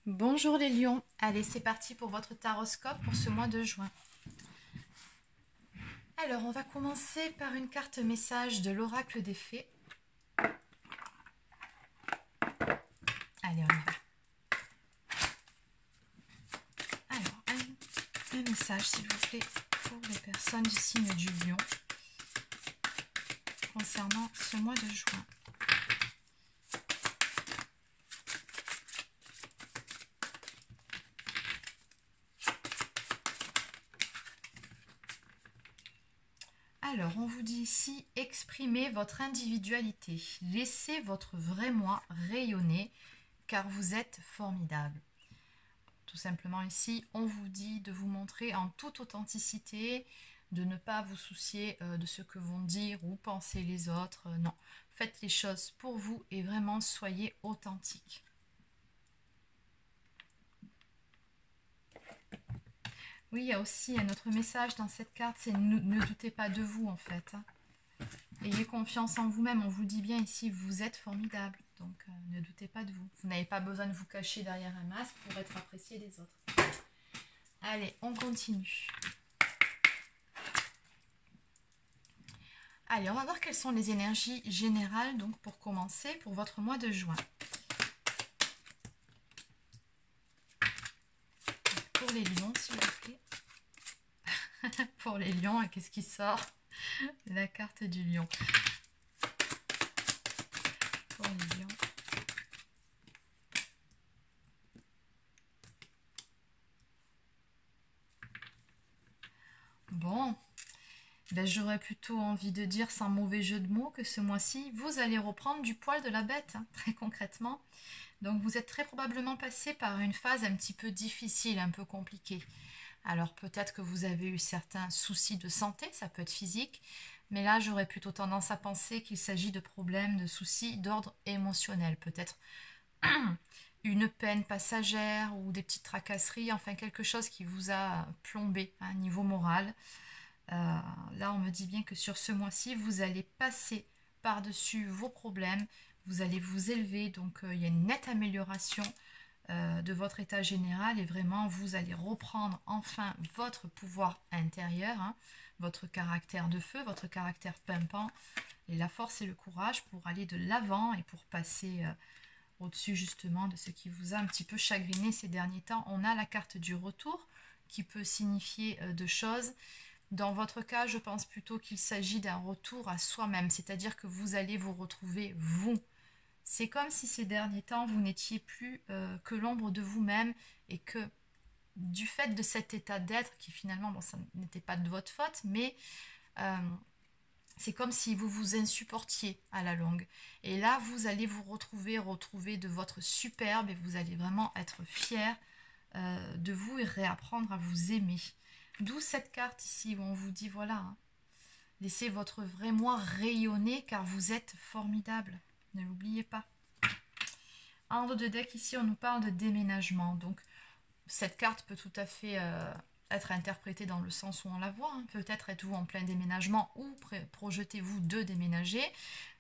Bonjour les lions, allez c'est parti pour votre taroscope pour ce mois de juin. Alors on va commencer par une carte message de l'oracle des fées. Allez on y va. Alors un message s'il vous plaît pour les personnes du signe du lion concernant ce mois de juin. Alors, on vous dit ici, exprimez votre individualité. Laissez votre vrai moi rayonner, car vous êtes formidable. Tout simplement ici, on vous dit de vous montrer en toute authenticité, de ne pas vous soucier de ce que vont dire ou penser les autres. Non, faites les choses pour vous et vraiment soyez authentique. Oui, il y a aussi un autre message dans cette carte, c'est ne doutez pas de vous en fait. Ayez confiance en vous-même, on vous dit bien ici, vous êtes formidable, donc ne doutez pas de vous. Vous n'avez pas besoin de vous cacher derrière un masque pour être apprécié des autres. Allez, on continue. Allez, on va voir quelles sont les énergies générales, donc pour commencer, pour votre mois de juin. Pour les lions, s'il vous plaît. Pour les lions, qu'est-ce qui sort? La carte du lion. Pour les lions. Bon, ben, j'aurais plutôt envie de dire, sans mauvais jeu de mots, que ce mois-ci, vous allez reprendre du poil de la bête, hein, très concrètement. Donc vous êtes très probablement passé par une phase un petit peu difficile, un peu compliquée. Alors peut-être que vous avez eu certains soucis de santé, ça peut être physique, mais là j'aurais plutôt tendance à penser qu'il s'agit de problèmes, de soucis d'ordre émotionnel. Peut-être une peine passagère ou des petites tracasseries, enfin quelque chose qui vous a plombé à un niveau moral. Là on me dit bien que sur ce mois-ci, vous allez passer par-dessus vos problèmes, vous allez vous élever, donc il y a une nette amélioration de votre état général et vraiment vous allez reprendre enfin votre pouvoir intérieur, hein, votre caractère de feu, votre caractère pimpant et la force et le courage pour aller de l'avant et pour passer au-dessus justement de ce qui vous a un petit peu chagriné ces derniers temps. On a la carte du retour qui peut signifier deux choses. Dans votre cas, je pense plutôt qu'il s'agit d'un retour à soi-même, c'est-à-dire que vous allez vous retrouver vous. C'est comme si ces derniers temps, vous n'étiez plus que l'ombre de vous-même et que du fait de cet état d'être, qui finalement, bon, ça n'était pas de votre faute, mais c'est comme si vous vous insupportiez à la longue. Et là, vous allez vous retrouver de votre superbe et vous allez vraiment être fier de vous et réapprendre à vous aimer. D'où cette carte ici où on vous dit, voilà, hein, laissez votre vrai moi rayonner car vous êtes formidable. Ne l'oubliez pas. En haut de deck, ici, on nous parle de déménagement. Donc, cette carte peut tout à fait être interprétée dans le sens où on la voit. Hein. Peut-être êtes-vous en plein déménagement ou projetez-vous de déménager.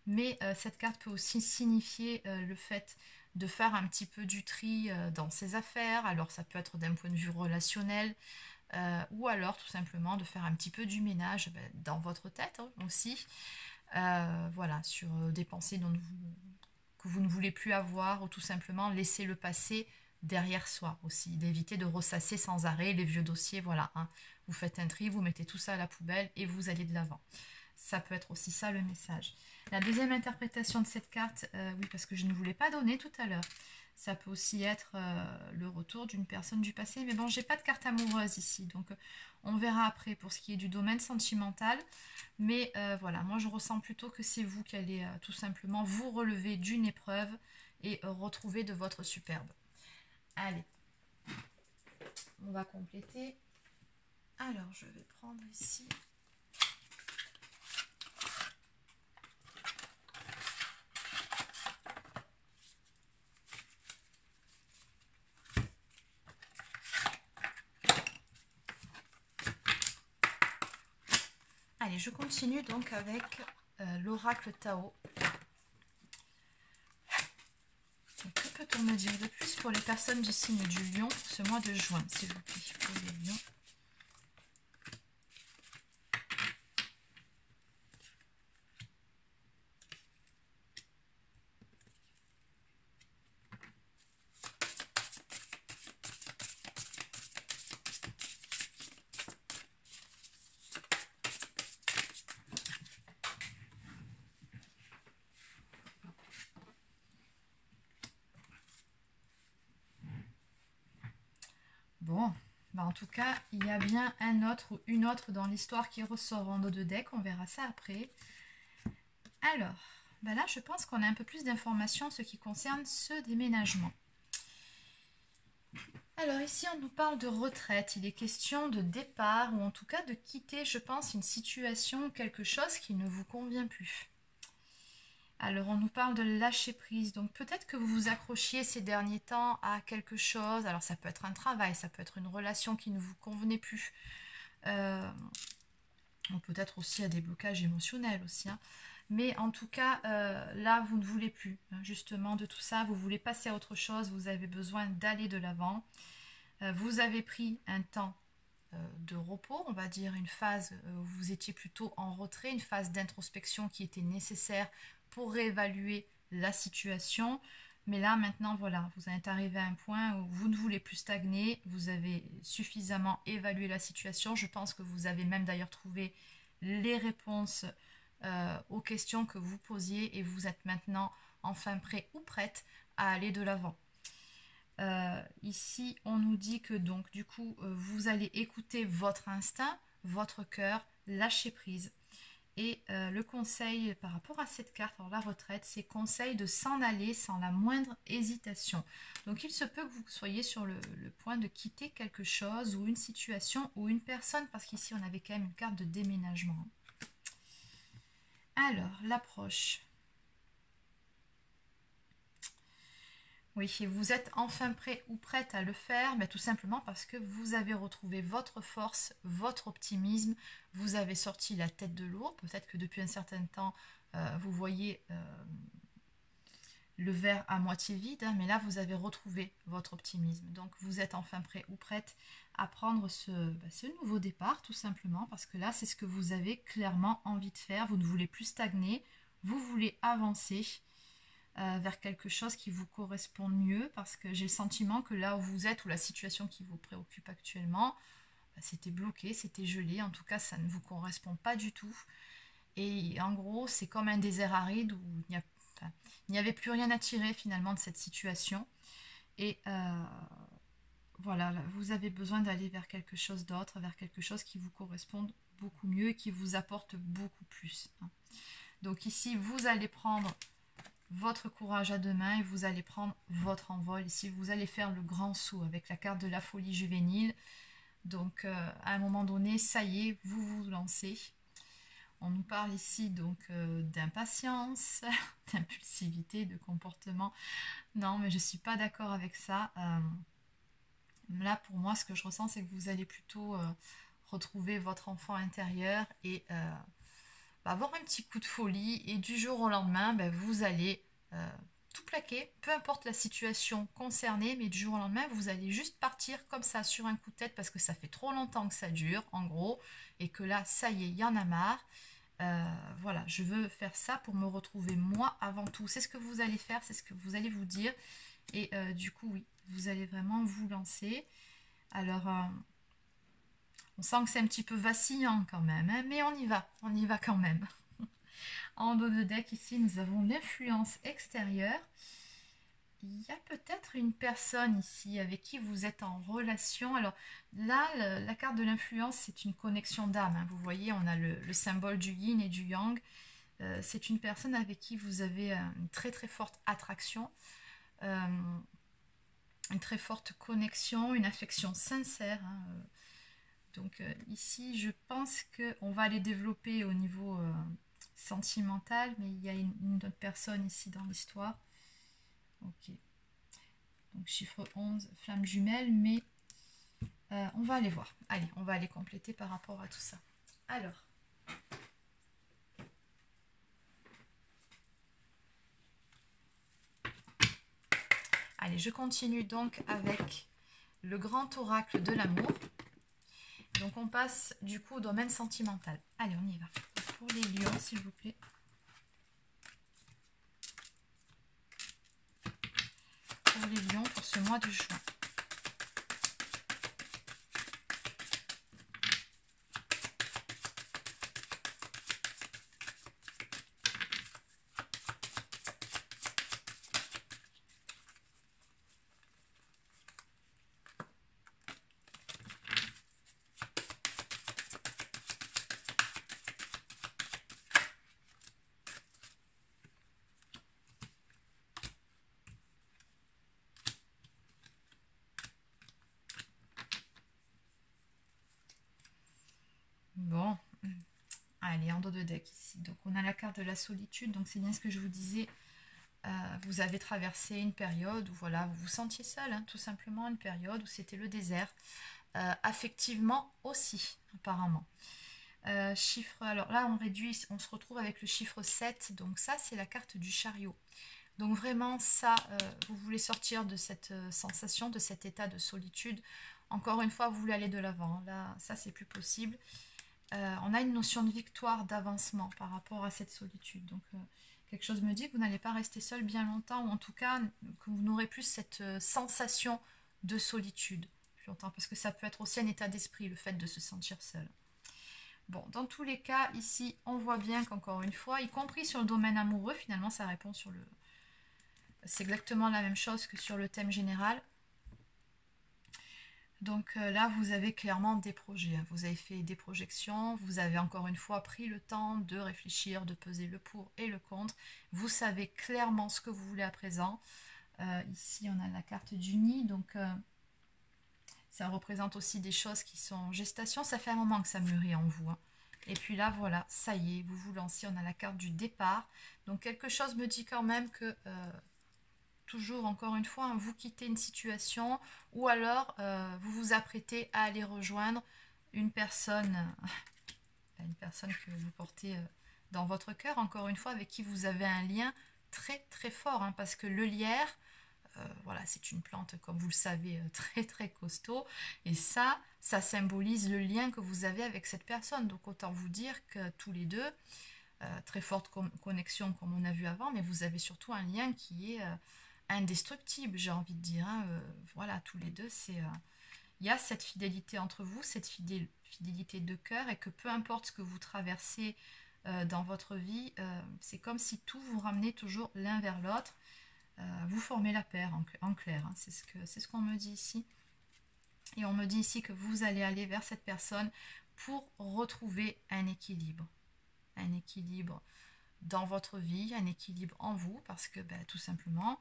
Mais cette carte peut aussi signifier le fait de faire un petit peu du tri dans ses affaires. Alors, ça peut être d'un point de vue relationnel. Ou alors, tout simplement, de faire un petit peu du ménage dans votre tête hein, aussi. Voilà, sur des pensées que vous ne voulez plus avoir ou tout simplement laisser le passé derrière soi aussi, d'éviter de ressasser sans arrêt les vieux dossiers, voilà, hein. Vous faites un tri, vous mettez tout ça à la poubelle et vous allez de l'avant. Ça peut être aussi ça le message. La deuxième interprétation de cette carte, oui parce que je ne vous l'ai pas donnée tout à l'heure, ça peut aussi être le retour d'une personne du passé, mais bon, j'ai pas de carte amoureuse ici, donc on verra après pour ce qui est du domaine sentimental. Mais voilà, moi je ressens plutôt que c'est vous qui allez tout simplement vous relever d'une épreuve et retrouver de votre superbe. Allez, on va compléter. Alors, je vais prendre ici. Allez, je continue donc avec l'oracle Tao. Que peut-on pouvez me dire de plus pour les personnes du signe du Lion pour ce mois de juin, s'il vous plaît, pour les lions? Bon, bah en tout cas, il y a bien un autre ou une autre dans l'histoire qui ressort en dos de deck. On verra ça après. Alors, bah là, je pense qu'on a un peu plus d'informations en ce qui concerne ce déménagement. Alors ici, on nous parle de retraite. Il est question de départ ou en tout cas de quitter, je pense, une situation ou quelque chose qui ne vous convient plus. Alors, on nous parle de lâcher prise. Donc, peut-être que vous vous accrochiez ces derniers temps à quelque chose. Alors, ça peut être un travail, ça peut être une relation qui ne vous convenait plus. Ou peut-être aussi à des blocages émotionnels aussi. Hein. Mais en tout cas, là, vous ne voulez plus, hein, justement, de tout ça. Vous voulez passer à autre chose. Vous avez besoin d'aller de l'avant. Vous avez pris un temps de repos, on va dire, une phase où vous étiez plutôt en retrait, une phase d'introspection qui était nécessaire pour réévaluer la situation. Mais là, maintenant, voilà, vous êtes arrivé à un point où vous ne voulez plus stagner, vous avez suffisamment évalué la situation. Je pense que vous avez même d'ailleurs trouvé les réponses aux questions que vous posiez et vous êtes maintenant enfin prêt ou prête à aller de l'avant. Ici, on nous dit que donc, du coup, vous allez écouter votre instinct, votre cœur, lâcher prise. Et le conseil par rapport à cette carte, alors la retraite, c'est conseil de s'en aller sans la moindre hésitation. Donc il se peut que vous soyez sur le point de quitter quelque chose ou une situation ou une personne, parce qu'ici on avait quand même une carte de déménagement. Alors, l'approche. Oui, vous êtes enfin prêt ou prête à le faire, mais tout simplement parce que vous avez retrouvé votre force, votre optimisme, vous avez sorti la tête de l'eau. Peut-être que depuis un certain temps, vous voyez le verre à moitié vide, hein, mais là, vous avez retrouvé votre optimisme. Donc, vous êtes enfin prêt ou prête à prendre ce nouveau départ, tout simplement, parce que là, c'est ce que vous avez clairement envie de faire. Vous ne voulez plus stagner, vous voulez avancer. Vers quelque chose qui vous correspond mieux, parce que j'ai le sentiment que là où vous êtes, ou la situation qui vous préoccupe actuellement, c'était bloqué, c'était gelé, en tout cas ça ne vous correspond pas du tout, et en gros c'est comme un désert aride où il n'y avait plus rien à tirer finalement de cette situation, et voilà, vous avez besoin d'aller vers quelque chose d'autre, vers quelque chose qui vous corresponde beaucoup mieux et qui vous apporte beaucoup plus. Donc ici vous allez prendre votre courage à deux mains et vous allez prendre votre envol. Ici, vous allez faire le grand saut avec la carte de la folie juvénile. Donc, à un moment donné, ça y est, vous vous lancez. On nous parle ici donc d'impatience, d'impulsivité, de comportement. Non, mais je ne suis pas d'accord avec ça. Là, pour moi, ce que je ressens, c'est que vous allez plutôt retrouver votre enfant intérieur et avoir un petit coup de folie, et du jour au lendemain, vous allez tout plaquer, peu importe la situation concernée, mais du jour au lendemain, vous allez juste partir comme ça sur un coup de tête parce que ça fait trop longtemps que ça dure, en gros, et que là, ça y est, il y en a marre. Voilà, je veux faire ça pour me retrouver moi avant tout. C'est ce que vous allez faire, c'est ce que vous allez vous dire, et du coup, oui, vous allez vraiment vous lancer. Alors, on sent que c'est un petit peu vacillant quand même, hein, mais on y va quand même. En dos de deck, ici, nous avons l'influence extérieure. Il y a peut-être une personne ici avec qui vous êtes en relation. Alors là, la carte de l'influence, c'est une connexion d'âme. Hein. Vous voyez, on a le symbole du yin et du yang. C'est une personne avec qui vous avez une très très forte attraction, une très forte connexion, une affection sincère. Hein. Donc ici, je pense qu'on va les développer au niveau sentimental, mais il y a une autre personne ici dans l'histoire. Ok. Donc chiffre 11, flamme jumelle, mais on va aller voir. Allez, on va aller compléter par rapport à tout ça. Alors. Allez, Allez, je continue donc avec le grand oracle de l'amour. Donc on passe du coup au domaine sentimental. Allez, on y va. Pour les lions, s'il vous plaît. Pour les lions, pour ce mois de juin. Bon, allez, en dos de deck ici. Donc on a la carte de la solitude, donc c'est bien ce que je vous disais. Vous avez traversé une période où voilà, vous vous sentiez seul, hein, tout simplement, une période où c'était le désert. Affectivement aussi, apparemment. Chiffre, alors là on réduit, on se retrouve avec le chiffre 7, donc ça c'est la carte du chariot. Donc vraiment ça, vous voulez sortir de cette sensation, de cet état de solitude. Encore une fois, vous voulez aller de l'avant. Là, ça c'est plus possible. On a une notion de victoire, d'avancement par rapport à cette solitude. Donc quelque chose me dit que vous n'allez pas rester seul bien longtemps, ou en tout cas que vous n'aurez plus cette sensation de solitude plus longtemps, parce que ça peut être aussi un état d'esprit, le fait de se sentir seul. Bon, dans tous les cas, ici, on voit bien qu'encore une fois, y compris sur le domaine amoureux, finalement, ça répond sur le... C'est exactement la même chose que sur le thème général. Donc là, vous avez clairement des projets. Hein. Vous avez fait des projections, vous avez encore une fois pris le temps de réfléchir, de peser le pour et le contre. Vous savez clairement ce que vous voulez à présent. Ici, on a la carte du nid, donc... ça représente aussi des choses qui sont en gestation. Ça fait un moment que ça mûrit en vous. Hein. Et puis là, voilà, ça y est, vous vous lancez. On a la carte du départ. Donc quelque chose me dit quand même que, toujours, encore une fois, hein, vous quittez une situation ou alors vous vous apprêtez à aller rejoindre une personne que vous portez dans votre cœur, encore une fois, avec qui vous avez un lien très très fort. Hein, parce que le lierre, voilà, c'est une plante, comme vous le savez, très très costaud. Et ça symbolise le lien que vous avez avec cette personne. Donc autant vous dire que tous les deux, très forte connexion comme on a vu avant, mais vous avez surtout un lien qui est indestructible, j'ai envie de dire. Hein. Voilà, tous les deux, il y a cette fidélité entre vous, cette fidélité de cœur, et que peu importe ce que vous traversez dans votre vie, c'est comme si tout vous ramenait toujours l'un vers l'autre. Vous formez la paire en clair, hein. C'est ce qu'on me dit ici. Et on me dit ici que vous allez aller vers cette personne pour retrouver un équilibre. Un équilibre dans votre vie, un équilibre en vous, parce que tout simplement,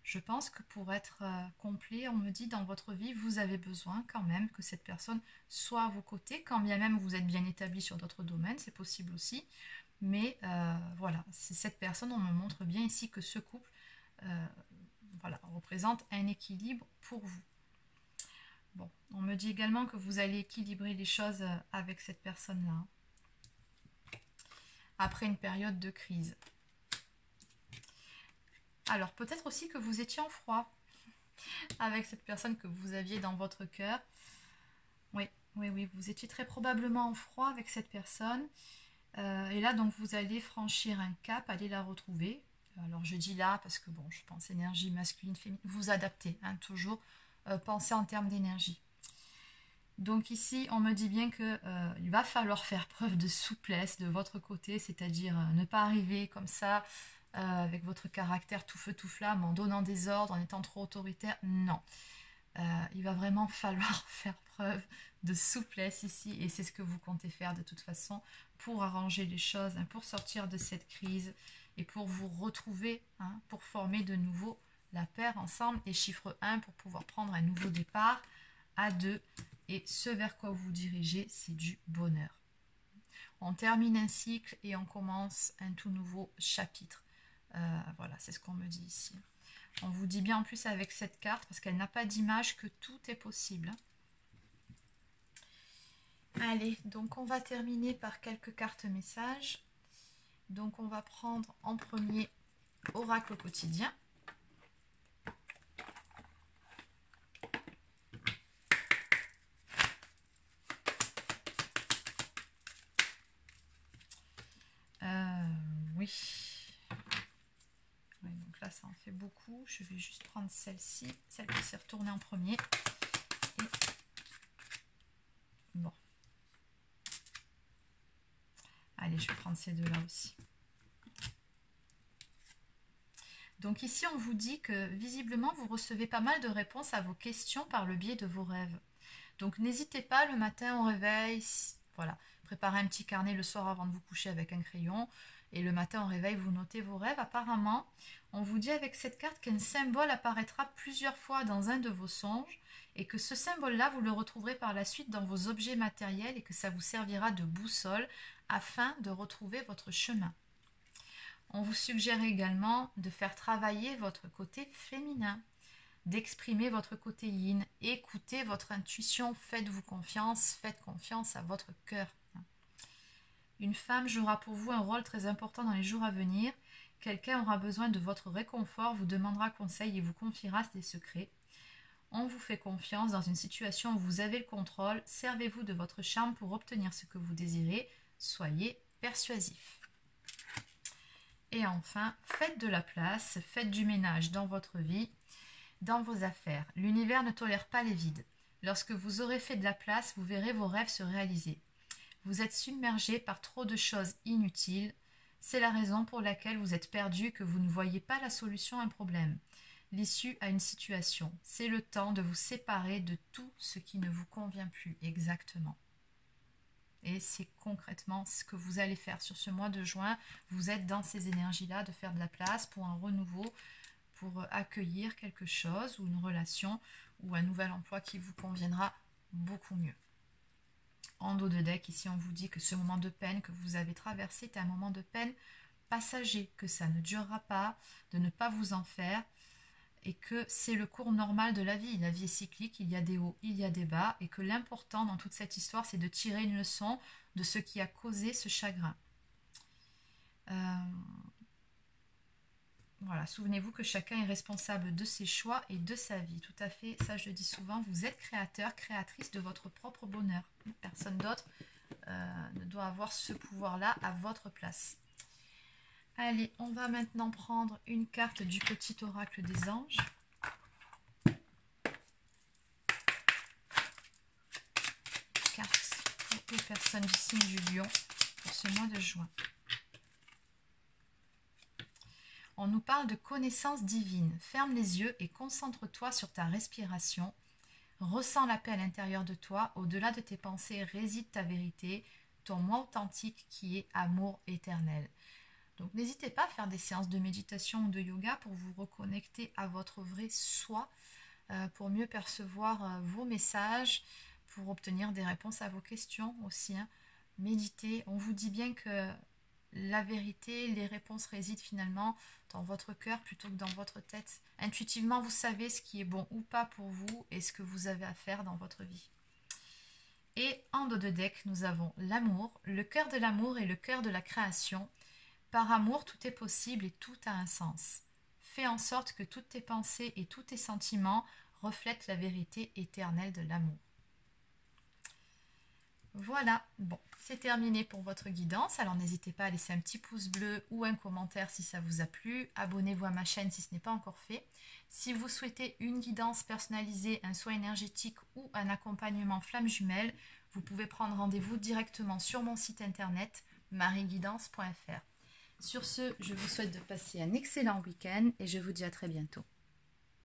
je pense que pour être complet, on me dit dans votre vie, vous avez besoin quand même que cette personne soit à vos côtés, quand bien même vous êtes bien établi sur d'autres domaines, c'est possible aussi. Mais voilà, c'est cette personne, on me montre bien ici que ce couple voilà, représente un équilibre pour vous. Bon, on me dit également que vous allez équilibrer les choses avec cette personne-là. Après une période de crise. Alors, peut-être aussi que vous étiez en froid avec cette personne que vous aviez dans votre cœur. Oui, vous étiez très probablement en froid avec cette personne. Et là, donc, vous allez franchir un cap, aller la retrouver. Alors, je dis là parce que, bon, je pense énergie masculine, féminine. Vous adaptez, hein, toujours. Pensez en termes d'énergie. Donc ici, on me dit bien qu'il va falloir faire preuve de souplesse de votre côté, c'est-à-dire ne pas arriver comme ça, avec votre caractère tout feu tout flamme, en donnant des ordres, en étant trop autoritaire. Non. Il va vraiment falloir faire preuve de souplesse ici, et c'est ce que vous comptez faire de toute façon pour arranger les choses, hein, pour sortir de cette crise et pour vous retrouver, hein, pour former de nouveau la paire ensemble, et chiffre 1 pour pouvoir prendre un nouveau départ à 2, et ce vers quoi vous dirigez, c'est du bonheur. On termine un cycle et on commence un tout nouveau chapitre. Voilà, c'est ce qu'on me dit ici. On vous dit bien en plus avec cette carte, parce qu'elle n'a pas d'image, que tout est possible. Allez, donc on va terminer par quelques cartes messages. Donc on va prendre en premier Oracle quotidien. ça en fait beaucoup. Je vais juste prendre celle-ci, celle qui s'est retournée en premier. Et... Bon. Allez, je vais prendre ces deux-là aussi. Donc ici, on vous dit que visiblement, vous recevez pas mal de réponses à vos questions par le biais de vos rêves. Donc n'hésitez pas le matin au réveil, voilà, préparez un petit carnet le soir avant de vous coucher avec un crayon. Et le matin au réveil, vous notez vos rêves. Apparemment, on vous dit avec cette carte qu'un symbole apparaîtra plusieurs fois dans un de vos songes et que ce symbole-là, vous le retrouverez par la suite dans vos objets matériels et que ça vous servira de boussole afin de retrouver votre chemin. On vous suggère également de faire travailler votre côté féminin, d'exprimer votre côté yin, écoutez votre intuition, faites-vous confiance, faites confiance à votre cœur. Une femme jouera pour vous un rôle très important dans les jours à venir. Quelqu'un aura besoin de votre réconfort, vous demandera conseil et vous confiera des secrets. On vous fait confiance dans une situation où vous avez le contrôle. Servez-vous de votre charme pour obtenir ce que vous désirez. Soyez persuasif. Et enfin, faites de la place, faites du ménage dans votre vie, dans vos affaires. L'univers ne tolère pas les vides. Lorsque vous aurez fait de la place, vous verrez vos rêves se réaliser. Vous êtes submergé par trop de choses inutiles. C'est la raison pour laquelle vous êtes perdu, que vous ne voyez pas la solution à un problème, l'issue à une situation. C'est le temps de vous séparer de tout ce qui ne vous convient plus exactement. Et c'est concrètement ce que vous allez faire sur ce mois de juin. Vous êtes dans ces énergies-là de faire de la place pour un renouveau, pour accueillir quelque chose ou une relation ou un nouvel emploi qui vous conviendra beaucoup mieux. En dos de deck, ici on vous dit que ce moment de peine que vous avez traversé est un moment de peine passager, que ça ne durera pas, de ne pas vous en faire et que c'est le cours normal de la vie. La vie est cyclique, il y a des hauts, il y a des bas et que l'important dans toute cette histoire, c'est de tirer une leçon de ce qui a causé ce chagrin. Voilà, souvenez-vous que chacun est responsable de ses choix et de sa vie. Tout à fait, ça je le dis souvent, vous êtes créateur, créatrice de votre propre bonheur. Personne d'autre ne doit avoir ce pouvoir-là à votre place. Allez, on va maintenant prendre une carte du petit oracle des anges. Carte pour les personnes du signe du lion pour ce mois de juin. On nous parle de connaissance divine. Ferme les yeux et concentre-toi sur ta respiration. Ressens la paix à l'intérieur de toi. Au-delà de tes pensées réside ta vérité, ton moi authentique qui est amour éternel. Donc n'hésitez pas à faire des séances de méditation ou de yoga pour vous reconnecter à votre vrai soi, pour mieux percevoir vos messages, pour obtenir des réponses à vos questions aussi. Méditez. On vous dit bien que la vérité, les réponses résident finalement dans votre cœur plutôt que dans votre tête. Intuitivement, vous savez ce qui est bon ou pas pour vous et ce que vous avez à faire dans votre vie. Et en dos de deck, nous avons l'amour, le cœur de l'amour et le cœur de la création. Par amour, tout est possible et tout a un sens. Fais en sorte que toutes tes pensées et tous tes sentiments reflètent la vérité éternelle de l'amour. Voilà, bon, c'est terminé pour votre guidance. Alors n'hésitez pas à laisser un petit pouce bleu ou un commentaire si ça vous a plu. Abonnez-vous à ma chaîne si ce n'est pas encore fait. Si vous souhaitez une guidance personnalisée, un soin énergétique ou un accompagnement flamme jumelle, vous pouvez prendre rendez-vous directement sur mon site internet marieguidance.fr. Sur ce, je vous souhaite de passer un excellent week-end et je vous dis à très bientôt.